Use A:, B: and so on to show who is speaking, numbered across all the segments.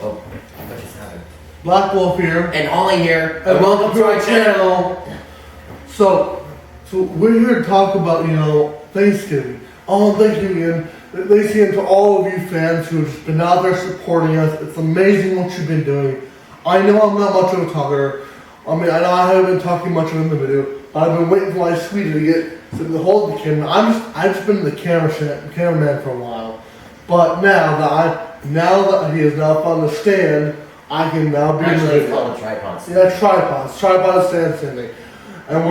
A: Oh, what just happened?
B: Black Wolf here.
A: And Ollie here. And welcome to our channel.
B: So we're here to talk about, Thanksgiving. On Thanksgiving, they see to all of you fans who have just been out there supporting us. It's amazing what you've been doing. I know I'm not much of a talker. I mean, I know I haven't been talking much in the video, but I've been waiting for my sweetie to get to hold the camera. I've just been the cameraman for a while. But now that he has now found the stand, I can now be
A: Actually, it's called a tripod stand.
B: Yeah, tripod stand standing. And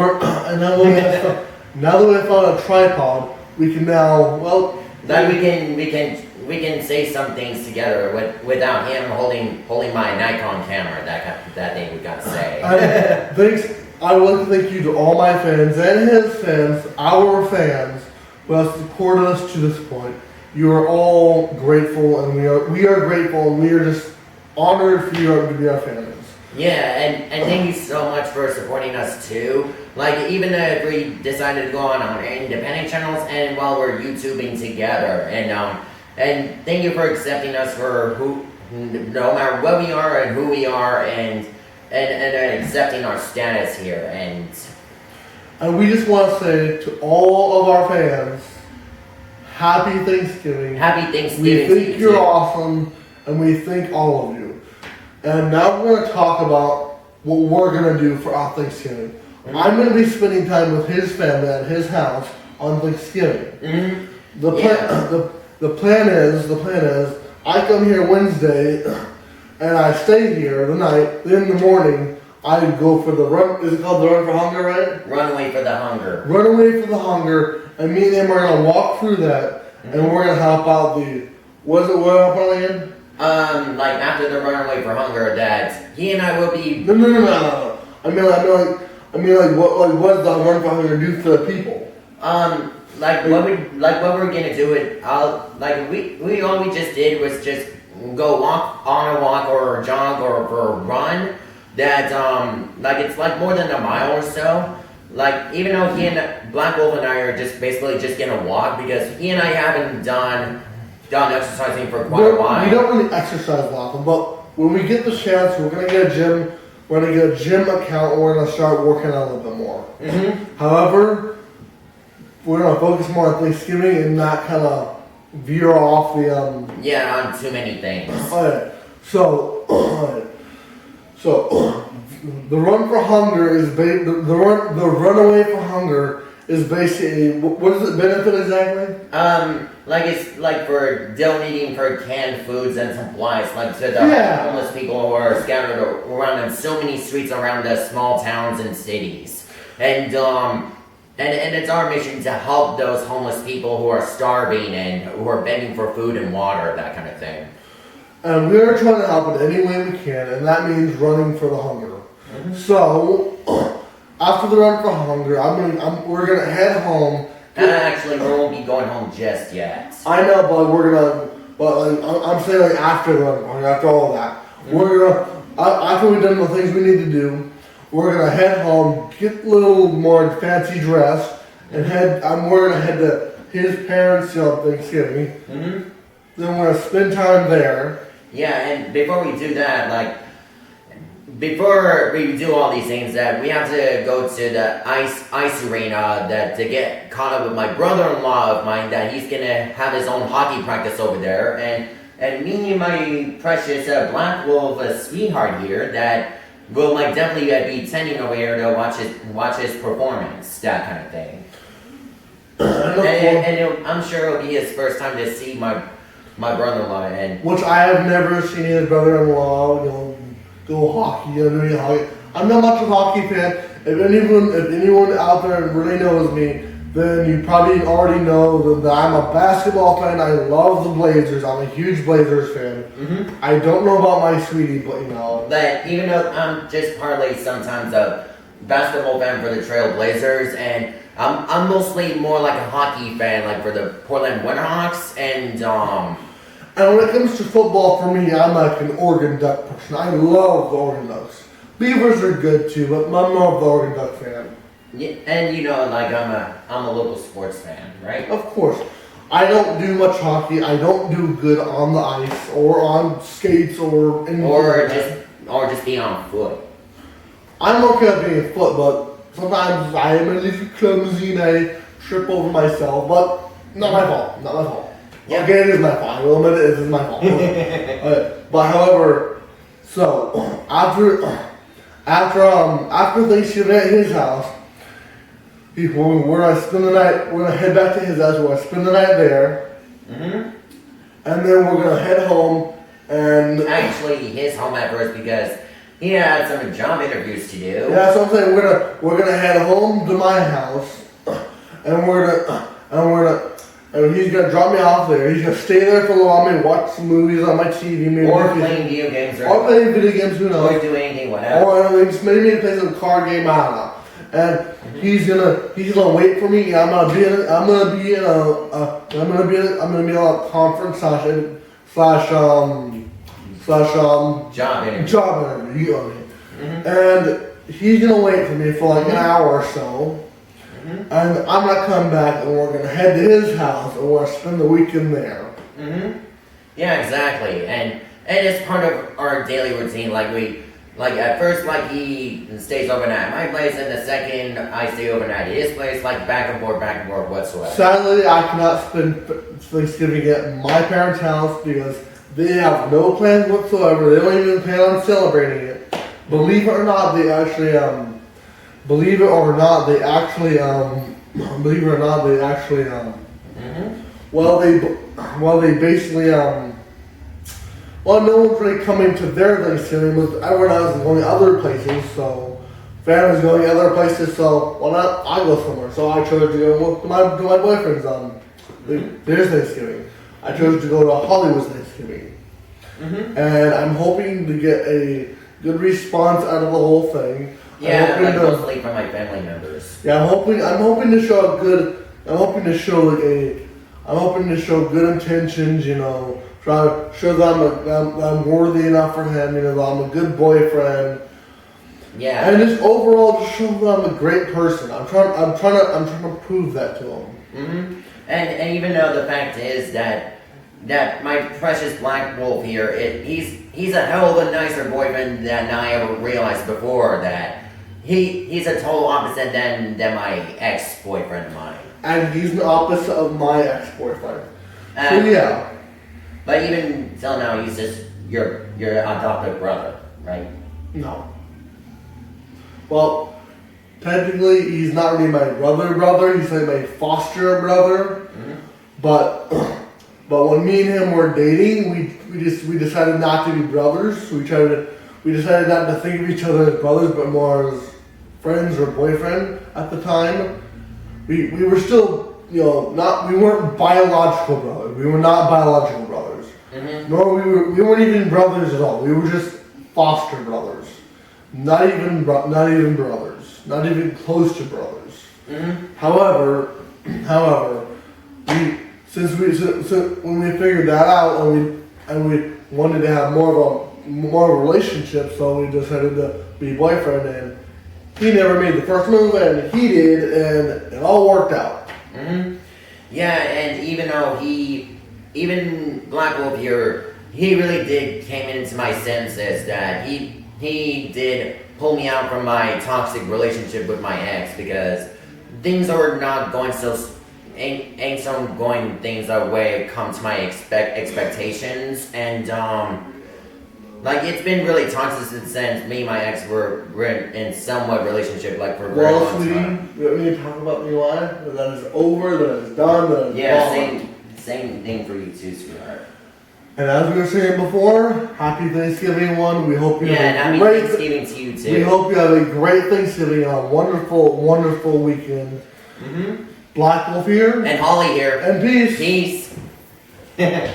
B: now that we have found a tripod, we can now,
A: Then we can say some things together without him holding my Nikon camera. That thing we got to say.
B: I would like to thank you to all my fans and his fans, our fans, who have supported us to this point. You are all grateful, and we are grateful, and we are just honored for you to be our fans.
A: Yeah, and thank you so much for supporting us too. Like, even if we decided to go on our independent channels and while we're YouTubing together, and thank you for accepting us for no matter what we are and who we are, and accepting our status here,
B: and we just want to say to all of our fans, Happy Thanksgiving.
A: Happy Thanksgiving.
B: We think you're awesome, and we thank all of you. And now we're going to talk about what we're going to do for our Thanksgiving. Mm-hmm. I'm going to be spending time with his family at his house on Thanksgiving.
A: Mm-hmm.
B: The plan is I come here Wednesday and I stay here the night. Then in the morning I go for the run. Is it called the Run for Hunger, right?
A: Runaway for the Hunger.
B: Runaway for the Hunger. And me and him are going to walk through that, and we're going to help out what help out again?
A: Like after the Runaway for Hunger, that he and I will be.
B: No. I mean like what does the Run for Hunger do for the people?
A: What we're gonna do it. All we just did was just go walk on a walk or jog or run. That it's like more than a mile or so. Like, even though he and Black Wolf and I are basically just gonna walk, because he and I haven't done exercising for quite a while.
B: We don't really exercise often, but when we get the chance, we're gonna get a gym. We're gonna get a gym account, and we're gonna start working out a little bit more.
A: Mm-hmm.
B: However, we're gonna focus more on Thanksgiving and not kind of veer off the
A: on too many things.
B: Alright, so the Run for Hunger is the Runaway for Hunger is basically, what does it benefit exactly?
A: It's like for donating for canned foods and supplies, like to the homeless people who are scattered around in so many streets around the small towns and cities. And it's our mission to help those homeless people who are starving and who are begging for food and water, that kind of thing.
B: And we are trying to help in any way we can, and that means running for the hunger. Mm-hmm. So, after the Run for Hunger, we're gonna head home.
A: Actually, we won't be going home just yet.
B: I know, but I'm saying like after the Run for Hunger, after all of that, mm-hmm. After we've done the things we need to do, we're gonna head home, get a little more fancy dressed, and we're gonna head to his parents' Thanksgiving.
A: Mm-hmm.
B: Then we're gonna spend time there.
A: Yeah, and before we do that, before we do all these things, that we have to go to the ice arena to get caught up with my brother-in-law of mine, that he's gonna have his own hockey practice over there, and me and my precious Black Wolf sweetheart here that will definitely be attending over here to watch his performance, that kind of thing. And I'm sure it'll be his first time to see my brother-in-law, and
B: which I have never seen his brother-in-law, go hockey. I'm not much of a hockey fan. If anyone out there really knows me, then you probably already know that I'm a basketball fan. I love the Blazers. I'm a huge Blazers fan.
A: Mm-hmm.
B: I don't know about my sweetie, but
A: that even though I'm just partly sometimes a basketball fan for the Trail Blazers, and I'm mostly more like a hockey fan, like for the Portland Winterhawks, and
B: when it comes to football, for me, I'm like an Oregon Duck person. I love the Oregon Ducks. Beavers are good too, but I'm more of the Oregon Duck fan.
A: Yeah, and I'm a local sports fan, right?
B: Of course. I don't do much hockey. I don't do good on the ice or on skates or anything
A: Or
B: like that.
A: just be on foot.
B: I'm okay at being foot, but sometimes I am a little clumsy and I trip over myself. But not my fault. Not my fault.
A: Yeah.
B: Okay, it is my fault. I will admit it is my fault. But however, so after Thanksgiving at his house, we're gonna spend the night. We're gonna head back to his house. We're gonna spend the night there,
A: Mm-hmm.
B: and then we're gonna head home. And
A: Actually, his home at first because he had some job interviews to do.
B: yeah, so I'm saying we're gonna head home to my house, and he's gonna drop me off there. He's gonna stay there for a while, maybe watch some movies on my TV, maybe
A: Or playing video games
B: or playing video games. Who knows?
A: or do anything, whatever.
B: Or maybe play some card game. I don't know. And he's gonna wait for me. I'm gonna be in a conference slash
A: Job interview.
B: job interview. You know what I mean?
A: Mm-hmm.
B: And he's gonna wait for me for like an hour or so.
A: Mm-hmm.
B: And I'm gonna come back and we're gonna head to his house and we're gonna spend the weekend there.
A: Mm-hmm. Yeah, exactly. And it's part of our daily routine. Like at first, like he stays overnight at my place, and the second I stay overnight at his place, like back and forth whatsoever.
B: Sadly, I cannot spend Thanksgiving at my parents' house because they have no plans whatsoever. They don't even plan on celebrating it. Believe it or not, they actually
A: Mm-hmm.
B: Well, no one's really coming to their Thanksgiving, but everyone else is going other places, so family's going other places, so why not I go somewhere? So I chose to go to my boyfriend's their Thanksgiving. I chose to go to Hollywood's Thanksgiving.
A: Mm-hmm.
B: And I'm hoping to get a good response out of the whole thing.
A: Yeah, like mostly from my family members.
B: Yeah, I'm hoping to show good intentions, you know, try to show that I'm worthy enough for him, you know, that I'm a good boyfriend.
A: Yeah.
B: And just overall just show that I'm a great person. I'm trying to prove that to him.
A: Mm-hmm. And even though the fact is that my precious black wolf here, he's a hell of a nicer boyfriend than I ever realized before. That he's a total opposite than my ex-boyfriend of mine.
B: And he's the opposite of my ex-boyfriend. So
A: Uh,
B: yeah.
A: But even till now, he's just your adopted brother, right?
B: No. Well, technically, he's not really my brother. He's like my foster brother.
A: Mm-hmm.
B: But when me and him were dating, we decided not to be brothers. We decided not to think of each other as brothers, but more as friends or boyfriend at the time. We were still, you know, we weren't biological brothers. We were not biological brothers.
A: Mm-hmm.
B: Nor we weren't even brothers at all. We were just foster brothers. Not even brothers. Not even close to brothers.
A: Mm-hmm.
B: However, when we figured that out and we wanted to have more of a relationship, so we decided to be boyfriend, and he never made the first move and he did, and it all worked out.
A: Mm-hmm. Yeah, and even though even Black Wolf here, he really did came into my senses that he did pull me out from my toxic relationship with my ex, because things are not going ain't so going things the way it come to my expectations, and like it's been really toxic since me and my ex were in somewhat relationship like for a very
B: Well,
A: long
B: sweetie,
A: time.
B: you want me to talk about me why? That is over, that is done, that is
A: Yeah,
B: gone.
A: same thing for you too, sweetheart.
B: And as we were saying before, happy Thanksgiving, one. We hope you
A: Yeah, and
B: have
A: happy
B: a great
A: Thanksgiving to you too.
B: We hope you have a great Thanksgiving and a wonderful, wonderful weekend.
A: Mm-hmm.
B: Black Wolf here.
A: And Holly here.
B: And peace.
A: Peace.